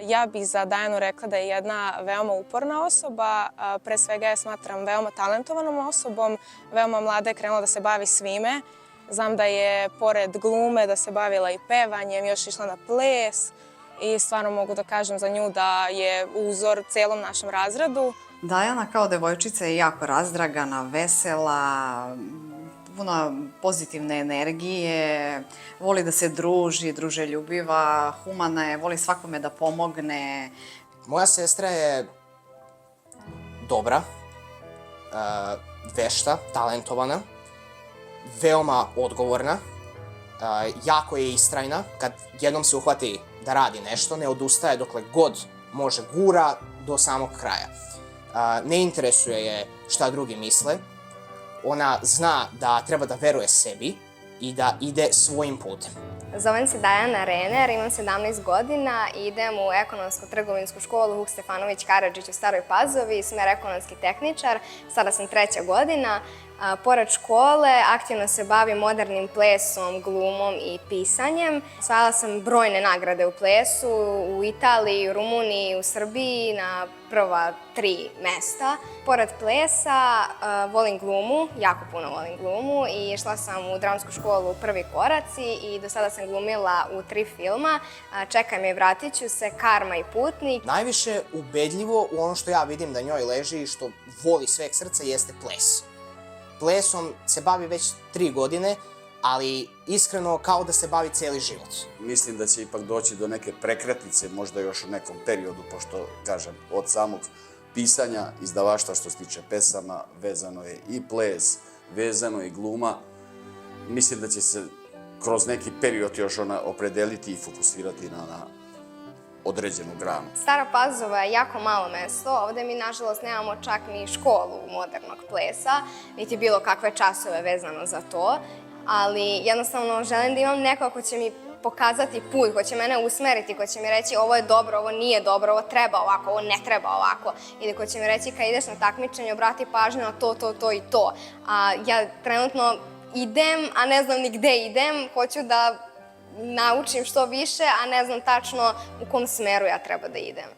Ja bih za Dajanu rekla da je jedna veoma uporna osoba. Pre svega je smatram veoma talentovanom osobom. Veoma mlada je krenula da se bavi svime. Znam da je pored glume da se bavila i pevanjem, još išla na ples i stvarno mogu da kažem za nju da je uzor celom našem razredu. Dajana kao devojčica je jako razdragana, vesela, puna pozitivne energije, voli da se druži, druželjubiva, humana je, voli svakome da pomogne. Moja sestra je dobra, vešta, talentovana, veoma odgovorna, jako je istrajna. Kad jednom se uhvati da radi nešto, ne odustaje dokle god može, gura do samog kraja. Ne interesuje je šta drugi misle. Ona zna da treba da veruje sebi i da ide svojim putem. Zovem se Dajana Rener, imam 17 godina i idem u ekonomsko-trgovinsku školu Vuk Stefanović Karadžić u Staroj Pazovi, smer ekonomski tehničar. Sada sam 3. godina. Pored škole aktivno se bavim modernim plesom, glumom i pisanjem. Osvajala sam brojne nagrade u plesu, u Italiji, u Rumuniji, u Srbiji, na prva 3 mesta. Pored plesa volim glumu, jako puno volim glumu i išla sam u dramsku školu Prvi koraci i do sada sam glumila u 3 filma. Čekaj me, vratit ću se, Karma i Putnik. Najviše ubedljivo u ono što ja vidim da njoj leži i što voli sveg srca jeste ples. Plesom se bavi već 3 godine, ali iskreno kao da se bavi cijeli život. Mislim da će ipak doći do neke prekretnice, možda još u nekom periodu, pošto, kažem, od samog pisanja, izdavaštva što se tiče pesama, vezano je i ples, vezano je i gluma. Mislim da će se kroz neki period još ona opredeliti i fokusirati na određenu granu. Stara Pazova je jako malo mesto. Ovde mi, nažalost, nemamo čak ni školu modernog plesa, niti bilo kakve časove vezano za to. Ali jednostavno želim da imam neko ko će mi pokazati put, ko će mene usmeriti, ko će mi reći ovo je dobro, ovo nije dobro, ovo treba ovako, ovo ne treba ovako. Ili ko će mi reći kad ideš na takmičenje, obrati pažnju na to i to. A ja trenutno idem, a ne znam ni gde idem, hoću da naučim što više, a ne znam tačno u kom smeru ja treba da idem.